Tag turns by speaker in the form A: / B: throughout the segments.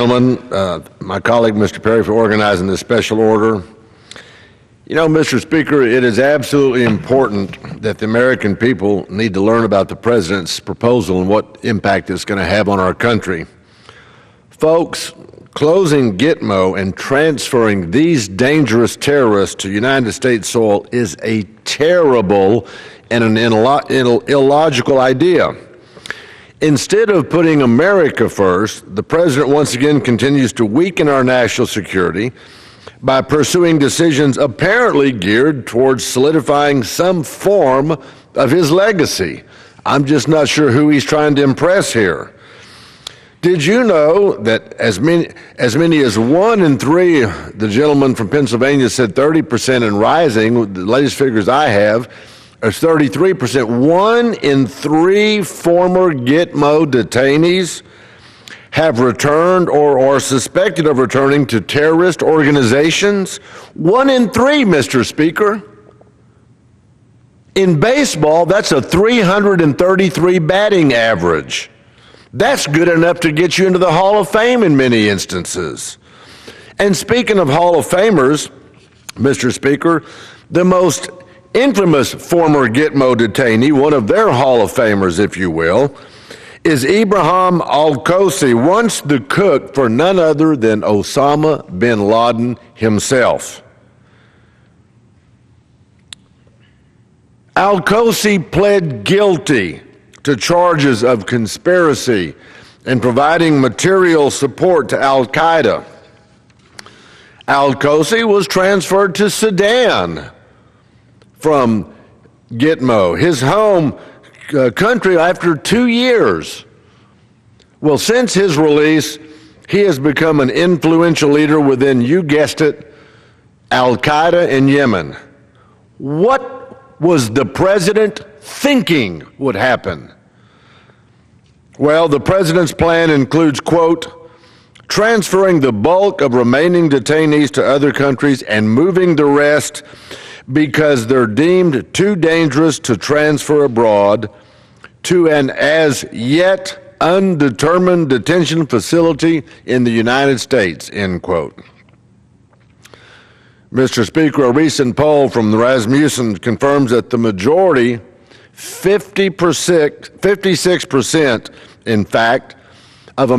A: Gentlemen, my colleague Mr. Perry for organizing this special order. You know, Mr. Speaker, it is absolutely important that the American people need to learn about the President's proposal and what impact it's going to have on our country. Folks, closing GITMO and transferring these dangerous terrorists to United States soil is a terrible and an illogical idea. Instead of putting America first, the President once again continues to weaken our national security by pursuing decisions apparently geared towards solidifying some form of his legacy. I'm just not sure who he's trying to impress here. Did you know that as many as 1 in 3, the gentleman from Pennsylvania said 30% and rising, the latest figures I have, is 33%. 1 in 3 former GITMO detainees have returned or are suspected of returning to terrorist organizations. 1 in 3, Mr. Speaker. In baseball, that's a 333 batting average. That's good enough to get you into the Hall of Fame in many instances. And speaking of Hall of Famers, Mr. Speaker, the most infamous former GITMO detainee, one of their Hall of Famers, if you will, is Ibrahim Al-Kosi, once the cook for none other than Osama bin Laden himself. Al-Kosi pled guilty to charges of conspiracy and providing material support to Al-Qaeda. Al-Kosi was transferred to Sudan from GITMO, his home country, after 2 years. Well, since his release, he has become an influential leader within, you guessed it, Al-Qaeda in Yemen. What was the President thinking would happen? Well, the President's plan includes, quote, transferring the bulk of remaining detainees to other countries and moving the rest because they're deemed too dangerous to transfer abroad to an as yet undetermined detention facility in the United States, end quote. Mr. Speaker, a recent poll from the Rasmussen confirms that the majority, 56%, in fact, of the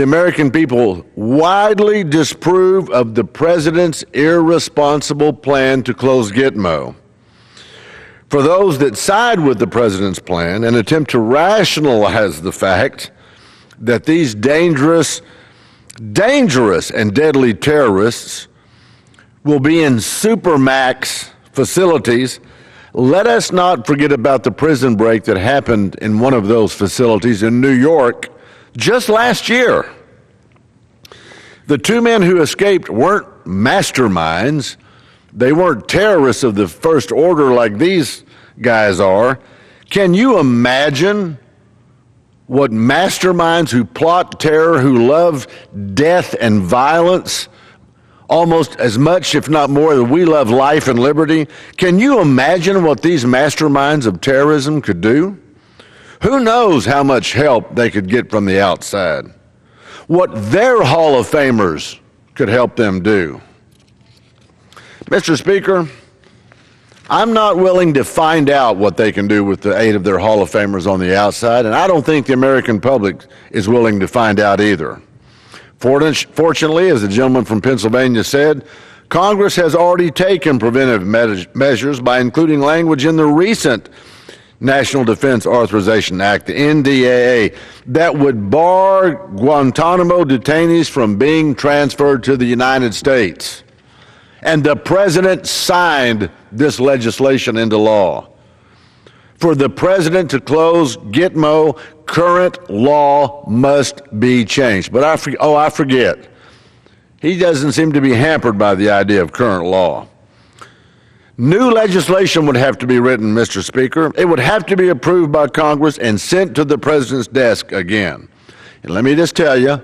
A: American people widely disapprove of the President's irresponsible plan to close GITMO. For those that side with the President's plan and attempt to rationalize the fact that these dangerous and deadly terrorists will be in supermax facilities, let us not forget about the prison break that happened in one of those facilities in New York just last year. The 2 men who escaped weren't masterminds. They weren't terrorists of the first order like these guys are. Can you imagine what masterminds who plot terror, who love death and violence almost as much, if not more, than we love life and liberty? Can you imagine what these masterminds of terrorism could do? Who knows how much help they could get from the outside? What their Hall of Famers could help them do? Mr. Speaker, I'm not willing to find out what they can do with the aid of their Hall of Famers on the outside, and I don't think the American public is willing to find out either. Fortunately, as the gentleman from Pennsylvania said, Congress has already taken preventive measures by including language in the recent National Defense Authorization Act, the NDAA, that would bar Guantanamo detainees from being transferred to the United States. And the President signed this legislation into law. For the President to close GITMO, current law must be changed. But I forget. He doesn't seem to be hampered by the idea of current law. New legislation would have to be written, Mr. Speaker. It would have to be approved by Congress and sent to the President's desk again. And let me just tell you,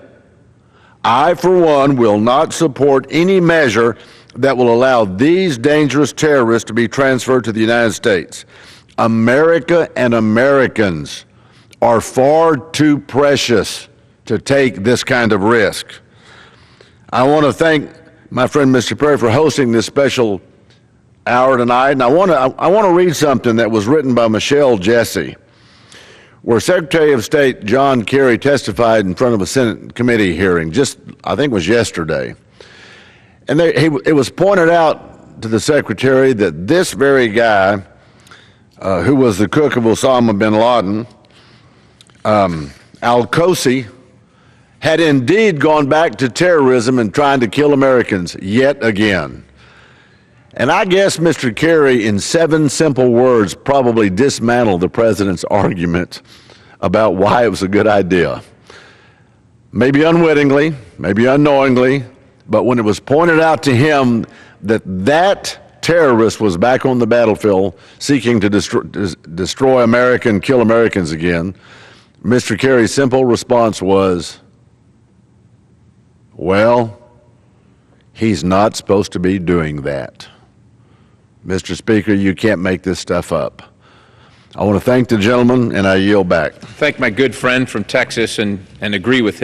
A: I, for one, will not support any measure that will allow these dangerous terrorists to be transferred to the United States. America and Americans are far too precious to take this kind of risk. I want to thank my friend Mr. Perry for hosting this special hour tonight, and I want to read something that was written by Michelle Jesse, where Secretary of State John Kerry testified in front of a Senate committee hearing, I think it was yesterday. And it was pointed out to the Secretary that this very guy, who was the cook of Osama bin Laden, Al-Qosi, had indeed gone back to terrorism and trying to kill Americans yet again. And I guess Mr. Kerry, in 7 simple words, probably dismantled the president's argument about why it was a good idea. Maybe unwittingly, maybe unknowingly, but when it was pointed out to him that that terrorist was back on the battlefield seeking to destroy America and kill Americans again, Mr. Kerry's simple response was, well, he's not supposed to be doing that. Mr. Speaker, you can't make this stuff up. I want to thank the gentleman, and I yield back.
B: Thank my good friend from Texas and agree with him.